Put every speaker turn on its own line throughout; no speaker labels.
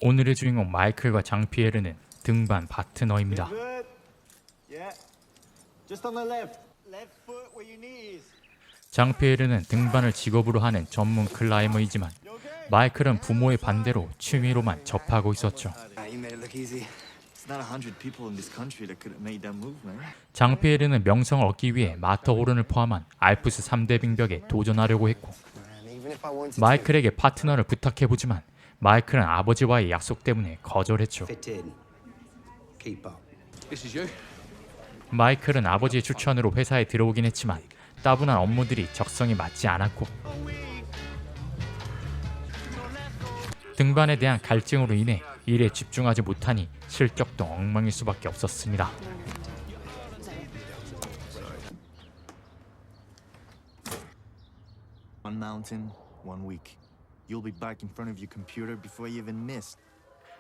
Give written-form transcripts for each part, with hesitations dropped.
오늘의 주인공 마이클과 장피에르는 등반 파트너입니다. 장피에르는 등반을 직업으로 하는 전문 클라이머이지만 마이클은 부모의 반대로 취미로만 접하고 있었죠. 장피에르는 명성을 얻기 위해 마터호른을 포함한 알프스 3대 빙벽에 도전하려고 했고 마이클에게 파트너를 부탁해보지만 마이클은 아버지와의 약속 때문에 거절했죠. 마이클은 아버지의 추천으로 회사에 들어오긴 했지만 따분한 업무들이 적성에 맞지 않았고 등반에 대한 갈증으로 인해 일에 집중하지 못하니 실적도 엉망일 수밖에 없었습니다.
One mountain, one week. You'll be back in front of your computer before you even miss.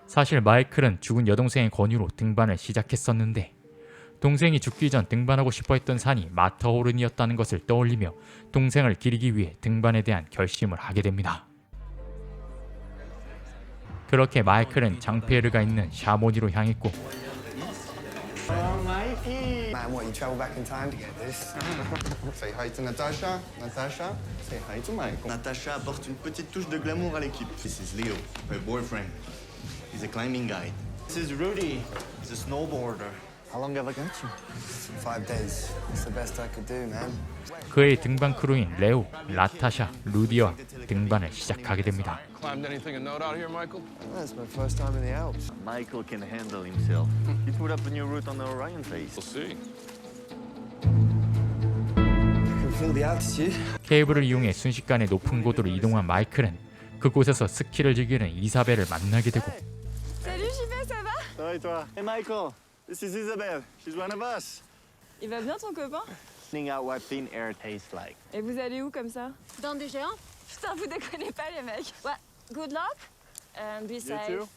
사실 마이클은 죽은 여동생의 권유로 등반을 시작했었는데 동생이 죽기 전 등반하고 싶어 했던 산이 마터호른이었다는 것을 떠올리며 동생을 기리기 위해 등반에 대한 결심을 하게 됩니다. 그렇게 마이클은 장피에르가 있는 샤모니로 향했고
Man, what, you travel back in time to get this? Say hi to Natasha. Natasha, say hi to Michael.
Natasha apporte une petite touche de glamour à l'équipe. This is Leo, her boyfriend. He's a climbing guide. This is Rudy. He's a snowboarder. How long have I got you?
5 days. It's the best I could do, man.
그의 등반 크루인 레오, 라타샤, 루디와 등반을 시작하게 됩니다.
Climbed anything of note out here, Michael?
That's my first time in the Alps.
Michael can handle himself. He put up a new route on the Orion face.
We'll see.
I can feel the altitude.
케이블을 이용해 순식간에 높은 고도로 이동한 마이클은 그곳에서 스키를 즐기는 이사벨을 만나게 되고
Salut JP, ça va?
Ça va et toi? Hey Michael, this is Isabelle. She's one of us.
Il va bien ton copain?
Finding out what thin air tastes like.
Et vous allez où comme ça?
Dans des géants?
Putain, vous déconnez pas les mecs. Ouais, good luck and be safe.
too.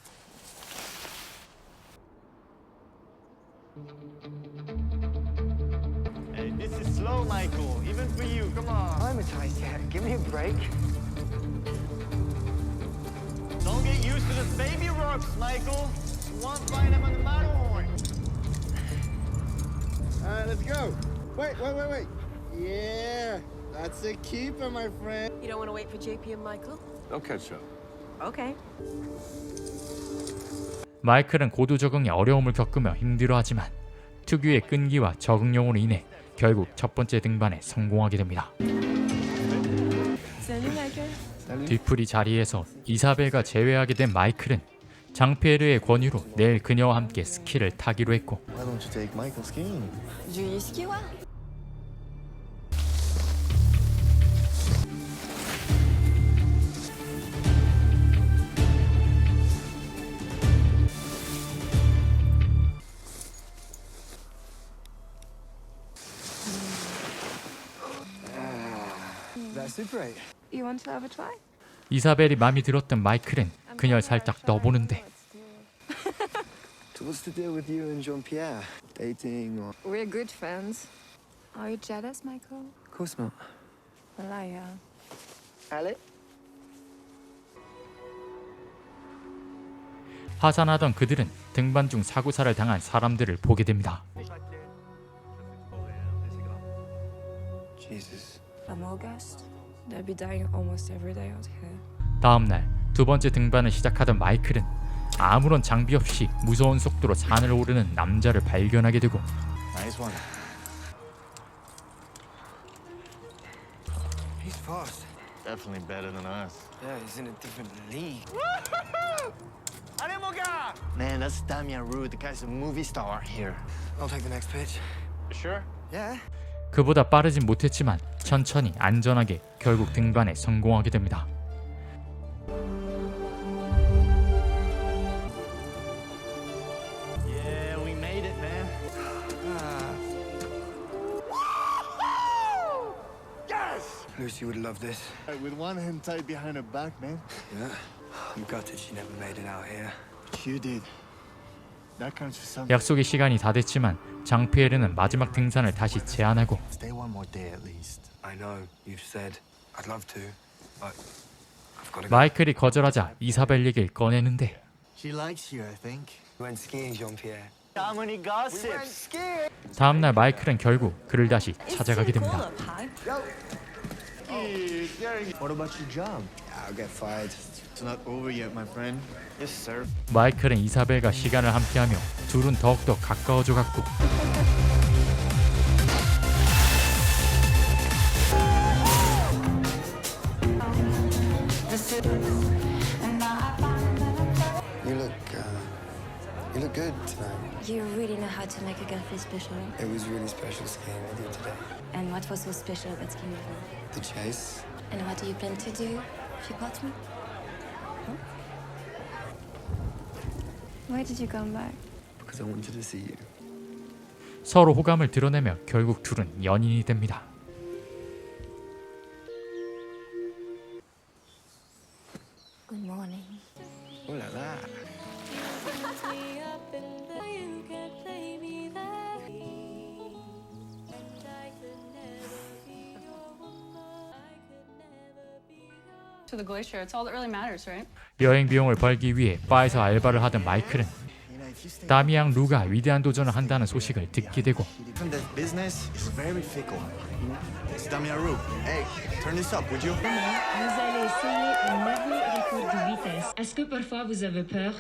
Hey, this is slow, Michael. Even for you. Come on.
Climatized yet. Give me a break.
Don't get used to the baby rocks, Michael. You won't find them on the Matterhorn.
All right, let's go. Wait. Yeah, that's a keeper, my friend.
You don't want to wait for JP and Michael?
They'll catch up.
Okay.
마이클은 고도 적응에 어려움을 겪으며 힘들어하지만 특유의 끈기와 적응력으로 인해 결국 첫 번째 등반에 성공하게 됩니다.
Salut Michael.
뒤풀이 자리에서 이사벨과 재회하게 된 마이클은 장피에르의 권유로 내일 그녀와 함께 스키를 타기로 했고
Why don't you take Michael skiing?
Julie ski ouais?
That's Super 8.
You want to have a try?
이사벨이 마음에 들었던 마이클은 그녀를 살짝 떠보는데
So what's the deal with you and Jean-Pierre? Dating or...
We're good friends. Are you jealous, Michael?
Of course not.
Liar.
Alec?
하산하던 그들은 등반 중 사고사를 당한 사람들을 보게 됩니다.
Jesus.
I'm August. They'll be dying almost every day out here.
다음 날 두 번째 등반을 시작하던 마이클은 아무런 장비 없이 무서운 속도로 산을 오르는 남자를 발견하게 되고
Nice one.
He's fast.
Definitely better than us.
Yeah, he's in a different league.
Allez, mon gars! Man, that's Damian Roux. The guy's a movie star here.
I'll take the next pitch.
You sure?
Yeah.
그보다 빠르진 못했지만 천천히 안전하게 결국 등반에 성공하게 됩니다.
Yeah, we made it, man. Yes!
Lucy would love this.
With one hand tied behind her back, man.
Yeah. I'm gutted she never made it out here.
But you did. That counts for something.
약속의 시간이 다 됐지만 장피에르는 마지막 등산을 다시 제안하고
Stay one more day at least.
I know, you've said I'd love to, but I've got to go.
마이클이 거절하자 이사벨 얘기를 꺼내는데
She likes you, I think.
We went skiing, Jean-Pierre.
How many gossips?
다음날 마이클은 결국 그를 다시 찾아가게 됩니다.
What about your job?
I'll get fired.
It's not over yet, my friend. Yes, sir.
마이클은 이사벨과 시간을 함께하며 둘은 더욱더 가까워져 갔고
You look good tonight.
You really know how to make a girl feel special.
It was really special skiing with you today.
And what was so special about skiing with me?
The chase.
And what do you plan to do if you caught me? Huh? Why did you come back?
Because I wanted to see you.
서로 호감을 드러내며 결국 둘은 연인이 됩니다.
Good morning.
Oh la la.
To the glacier. It's all that really matters, right?
여행 비용을 벌기 위해 바에서 알바를 하던 마이클은 다미앙 루가 위대한 도전을 한다는 소식을 듣게 되고
From the business is very fickle. It's Damien Roux. Hey, turn this up, would you?
Vous allez essayer un nouveau record de vitesse. Est-ce que parfois vous avez peur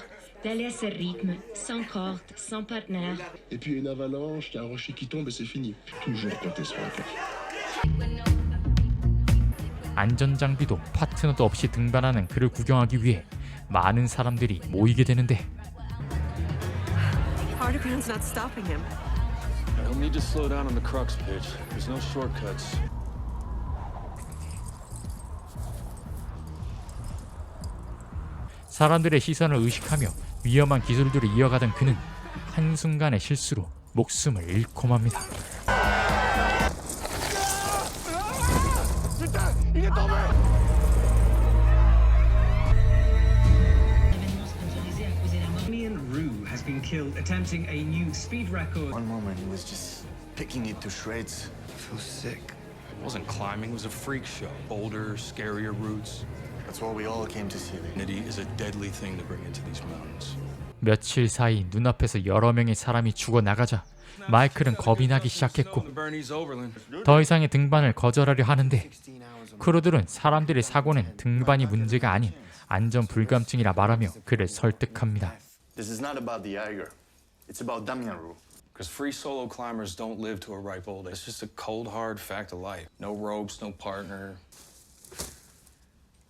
d'aller à ce rythme, sans corde, sans partenaire?
Et puis une avalanche, il y a un rocher qui tombe et c'est fini. Toujours compter sur la corde.
안전장비도 파트너도 없이 등반하는 그를 구경하기 위해 많은 사람들이 모이게 되는데
Hardigan's not stopping him.
He'll need to slow down on the crux pitch. There's no shortcuts.
사람들의 시선을 의식하며 위험한 기술들을 이어가던 그는 한순간의 실수로 목숨을 잃고 맙니다.
Damien Roux has been killed attempting a new speed record.
One moment he was just picking it to shreds.
I feel sick.
It wasn't climbing, it was a freak show. Bolder, scarier routes.
That's what we all came to see.
Nitty is a deadly thing to bring into these mountains.
며칠 사이 눈앞에서 여러 명의 사람이 죽어나가자 마이클은 겁이 나기 시작했고 더 이상의 등반을 거절하려 하는데 크루들은 사람들의 사고는 등반이 문제가 아닌 안전 불감증이라 말하며 그를 설득합니다.
This is not about the Eiger. It's about Damien Roux.
Because free solo climbers don't live to a ripe old age. It's just a cold, hard fact of life. No ropes, no partner.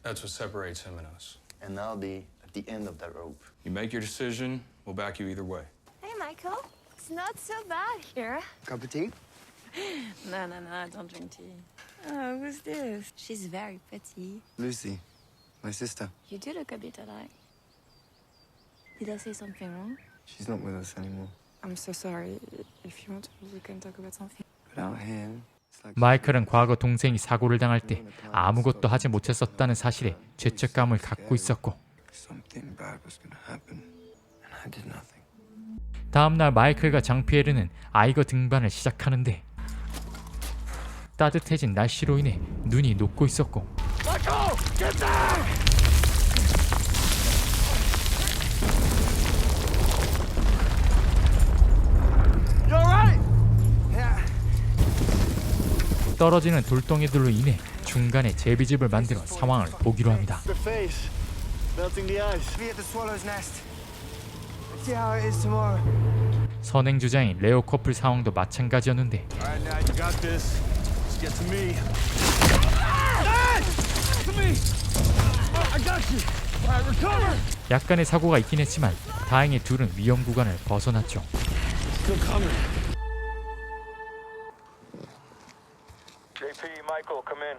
That's what separates him and us.
And I'll be at the end of that rope.
You make your decision, we'll back you either way.
Hey, Michael. It's not so bad here.
Cup of tea?
No, I don't drink tea. Oh, who's this? She's very pretty.
Lucy, my sister.
You do look a bit alike. Did I say something wrong?
She's not with us anymore.
I'm so sorry. If you want, we can talk about something.
But out here, it's like
마이클은 과거 동생이 사고를 당할 때 아무것도 하지 못했었다는 사실에 죄책감을 갖고 있었고
something bad was gonna happen, and I did nothing.
다음날 마이클과 장피에르는 아이거 등반을 시작하는데 따뜻해진 날씨로 인해 눈이 녹고 있었고 떨어지는 돌덩이들로 인해 중간에 제비집을 만들어 상황을 보기로 합니다.
The face, melting the ice.
Be at the swallow's nest. Let's see how it is tomorrow.
선행 주자인 레오 커플 상황도 마찬가지였는데
Alright, now you got this. Let's get to me. To me! I got you. Alright, recover.
약간의 사고가 있긴 했지만 다행히 둘은 위험 구간을 벗어났죠.
Still coming.
JP, Michael, come in.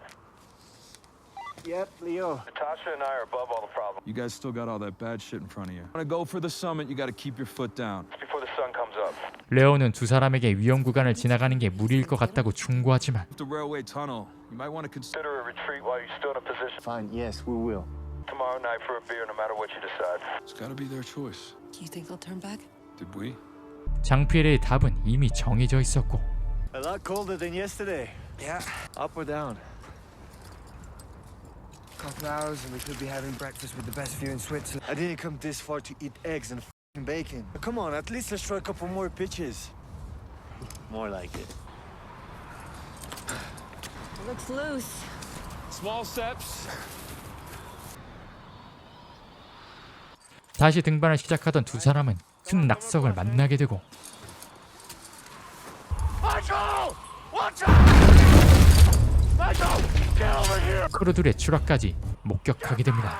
Yep, Leo.
Natasha and I are above all the problems.
You guys still got all that bad shit in front of you. Want to go for the summit, you got to keep your foot down.
Before the sun comes up.
레오는 두 사람에게 위험 구간을 지나가는 게 무리일 것 같다고 충고하지만
The railway tunnel. You might want to consider
Consider a retreat while you're still in a position.
Fine, yes, we will.
Tomorrow night for a beer, no matter what you decide.
it's got to be their choice.
Do you think they'll turn back?
Did we?
장피에르의 답은 이미 정해져 있었고
A lot colder than yesterday.
Yeah.
Up or down?
Come.
couple hours and we could be having breakfast with the best view in Switzerland.
I didn't come this far to eat eggs and bacon. Come on, at least let's try a couple more pitches. More like it.
It looks loose.
Small steps.
다시 등반을 시작하던 두 사람은 큰 낙석을 만나게 되고 크루들의 추락까지 목격하게 됩니다.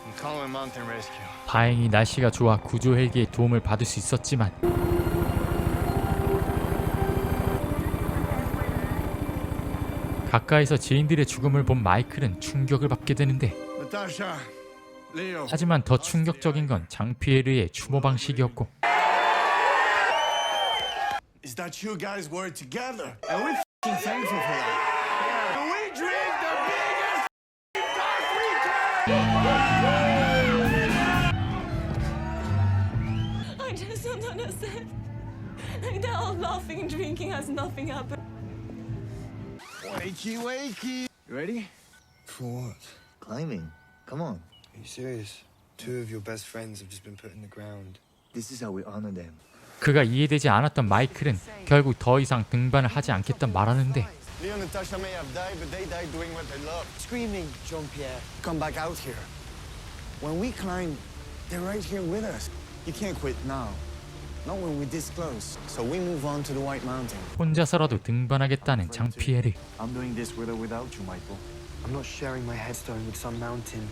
I'm calling Mountain Rescue.
다행히 날씨가 좋아 구조 헬기의 도움을 받을 수 있었지만 가까이서 지인들의 죽음을 본 마이클은 충격을 받게 되는데
Natasha, Leo.
하지만 더 충격적인 건 장피에르의 추모 방식이었고
Is that you guys were together? And we're f***ing thankful for that. And we drink the biggest dark weekend!
I just don't understand. Like they're all laughing and drinking as nothing happened.
Wakey, wakey. You ready?
For what?
Climbing. Come on.
Are you serious? Two of your best friends have just been put in the ground.
This is how we honor them.
그가 이해되지 않았던 마이클은 결국 더 이상 등반을 하지 않겠다 말하는데
Leo and Natasha may have died, but they died doing what they love. Screaming, Jean-Pierre. Come back out here. When we climb, they're right here with us. You can't quit now. Not when we're this close. So we move on to the White Mountain.
혼자서라도 등반하겠다는 장피에르.
I'm doing this with or without you, Michael.
I'm not sharing my headstone with some mountain.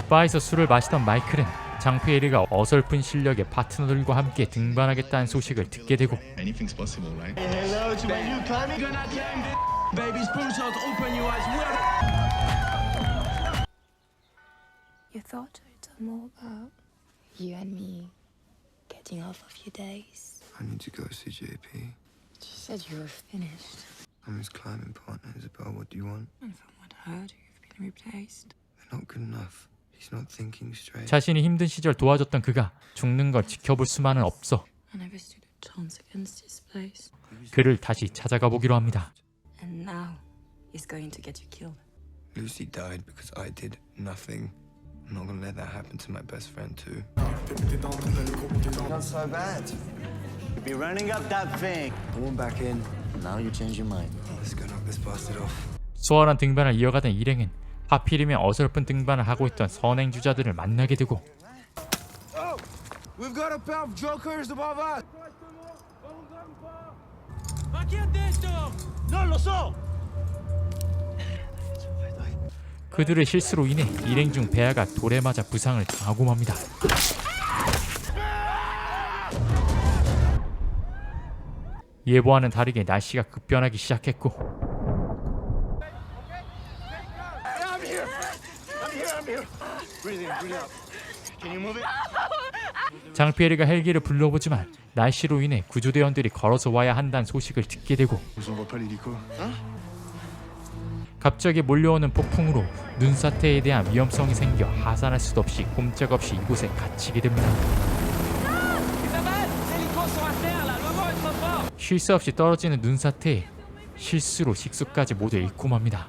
바에서 술을 마시던 마이클은 장피에르가 어설픈 실력의 파트너들과 함께 등반하겠다는 소식을 듣게 되고
Anything's possible, right?
Hello to my new climbing. Gonna climb this. Babies, push out, open your eyes.
You thought it's more about you and me getting off a few days.
I need to go see JP.
She said you were finished.
I'm his climbing partner, Isabel. What do you want?
And from what I heard, you've been replaced.
They're not good enough. He's not thinking straight.
자신이 힘든 시절 도와줬던 그가 죽는 걸 지켜볼 수만은 없어
I never stood a chance against his place.
그를 다시 찾아가 보기로 합니다.
And now he's going to get you killed.
Lucy died because I did nothing. I'm not gonna let that happen to my best friend too.
Not so bad. You'll be running up that thing. I went back in. Now you change your mind.
Let's go knock this bastard off.
수월한 등반을 이어가던 일행은 하필이면 어설픈 등반을 하고 있던 선행주자들을 만나게 되고
We've got a pair of jokers above us.
그들의 실수로 인해 일행 중 베아가 돌에 맞아 부상을 당하고 맙니다. 예보와는 다르게 날씨가 급변하기 시작했고 장피에르가 헬기를 불러보지만 날씨로 인해 구조대원들이 걸어서 와야 한다는 소식을 듣게 되고 갑자기 몰려오는 폭풍으로 눈사태에 대한 위험성이 생겨 하산할 수도 없이 꼼짝없이 이곳에 갇히게 됩니다. 쉴 새 없이 떨어지는 눈사태에 실수로 식수까지 모두 잃고 맙니다.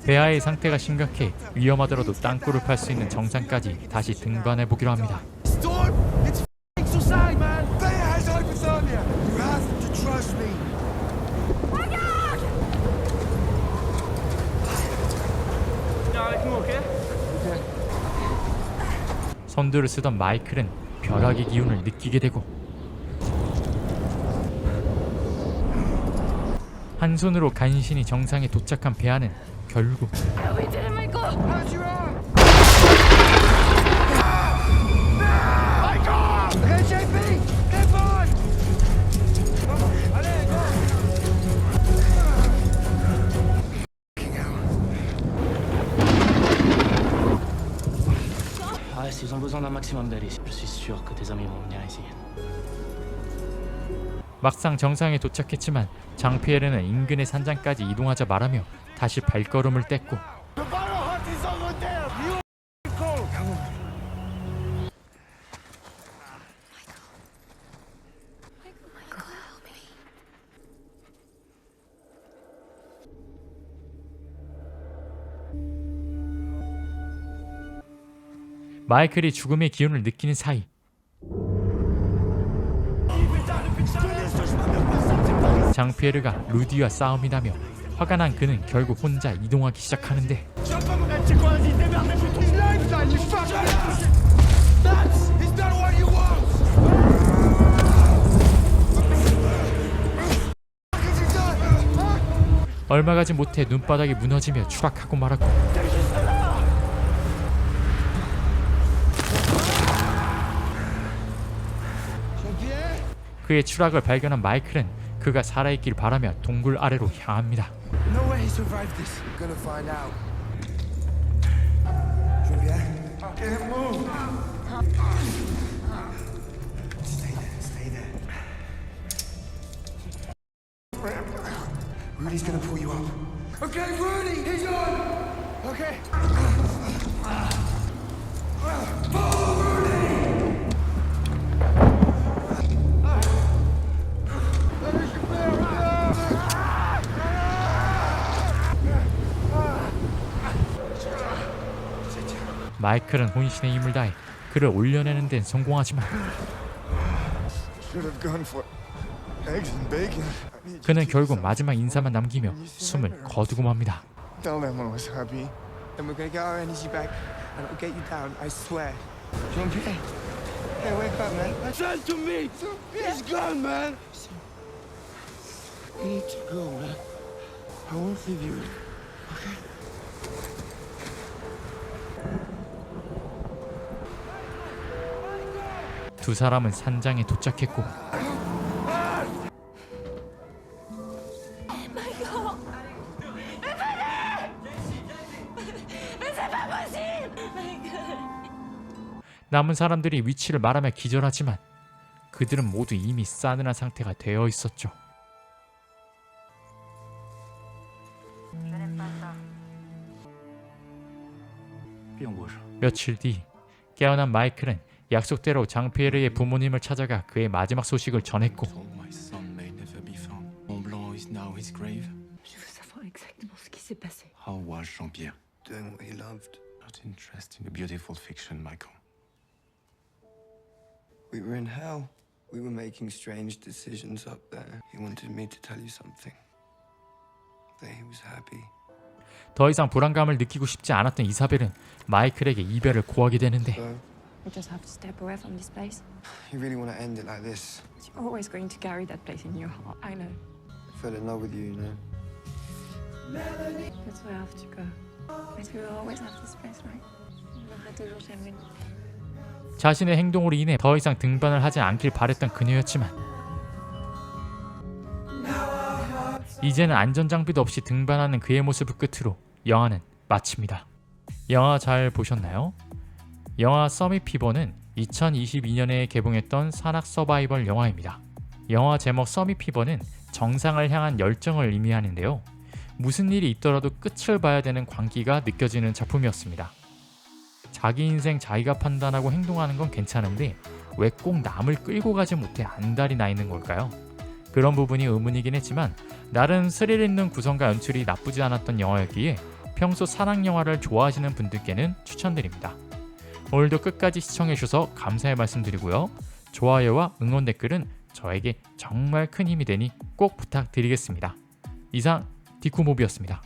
베아의 상태가 심각해 위험하더라도 땅굴을 팔 수 있는 정상까지 다시 등반해 보기로 합니다. 선두를 쓰던 마이클은 벼락의 기운을 느끼게 되고 한 손으로 간신히 정상에 도착한 베아는 결국
We did it, Michael!
How's your arm? Michael! Okay, JP! Keep on! Come on, allez, go!
Reste, ils ont besoin d'un maximum d'aide ici. Je suis sûr que tes amis vont venir ici.
막상 정상에 도착했지만 장피에르는 인근의 산장까지 이동하자 말하며 다시 발걸음을 뗐고
The battle hut is over there! You go! Come on.
마이클이 죽음의 기운을 느끼는 사이 장피에르가 루디와 싸움이 나며 화가 난 그는 결국 혼자 이동하기 시작하는데 얼마 가지 못해 눈바닥이 무너지며 추락하고 말았고 그의 추락을 발견한 마이클은 그가 살아있길 바라며 동굴 아래로 향합니다.
No way he survived this. We're gonna find out. Jean-Pierre? I can't move. Stay there, stay there. Rudy's gonna pull you up. Okay, Rudy, he's on. Okay. Pull Rudy!
마이클은 혼신의 힘을 다해 그를 올려내는 데는 성공하지만
Should have gone for eggs and bacon.
그는 결국 마지막 인사만 남기며 숨을 거두고 맙니다.
Tell them I was happy. And we're gonna get our energy back, and it'll get you down, I swear. Jean-Pierre, hey, wake up, man. Listen to me. He's gone, man. We need to go, man. I won't leave you. Okay?
두 사람은 산장에 도착했고 남은 사람들이 위치를 말하며 기절하지만 그들은 모두 이미 싸늘한 상태가 되어 있었죠. 며칠 뒤 깨어난 마이클은 약속대로 장피에르의 부모님을 찾아가 그의 마지막 소식을 전했고
Je veux savoir exactement ce qui s'est passé.
How was Jean-Pierre?
Doing what he loved.
Not interested in a beautiful fiction, Michael.
We were in hell. We were making strange decisions up there. He wanted me to tell you something. That he was happy.
더 이상 불안감을 느끼고 싶지 않았던 이사벨은 마이클에게 이별을 고하게 되는데
We just have to step away from this place.
You really want to end it like this?
You're always going to carry that place in your heart. I know.
I fell in love with you, you know.
That's where I have to go. But we will always have this place, right? On va toujours chez nous.
자신의 행동으로 인해 더 이상 등반을 하지 않길 바랬던 그녀였지만 이제는 안전장비도 없이 등반하는 그의 모습을 끝으로 영화는 마칩니다. 영화 잘 보셨나요? 영화 서밋 피버는 2022년에 개봉했던 산악 서바이벌 영화입니다. 영화 제목 서밋 피버는 정상을 향한 열정을 의미하는데요. 무슨 일이 있더라도 끝을 봐야 되는 광기가 느껴지는 작품이었습니다. 자기 인생 자기가 판단하고 행동하는 건 괜찮은데 왜 꼭 남을 끌고 가지 못해 안달이 나 있는 걸까요? 그런 부분이 의문이긴 했지만 나름 스릴 있는 구성과 연출이 나쁘지 않았던 영화였기에 평소 사랑 영화를 좋아하시는 분들께는 추천드립니다. 오늘도 끝까지 시청해주셔서 감사의 말씀드리고요. 좋아요와 응원 댓글은 저에게 정말 큰 힘이 되니 꼭 부탁드리겠습니다. 이상 디쿠모비였습니다.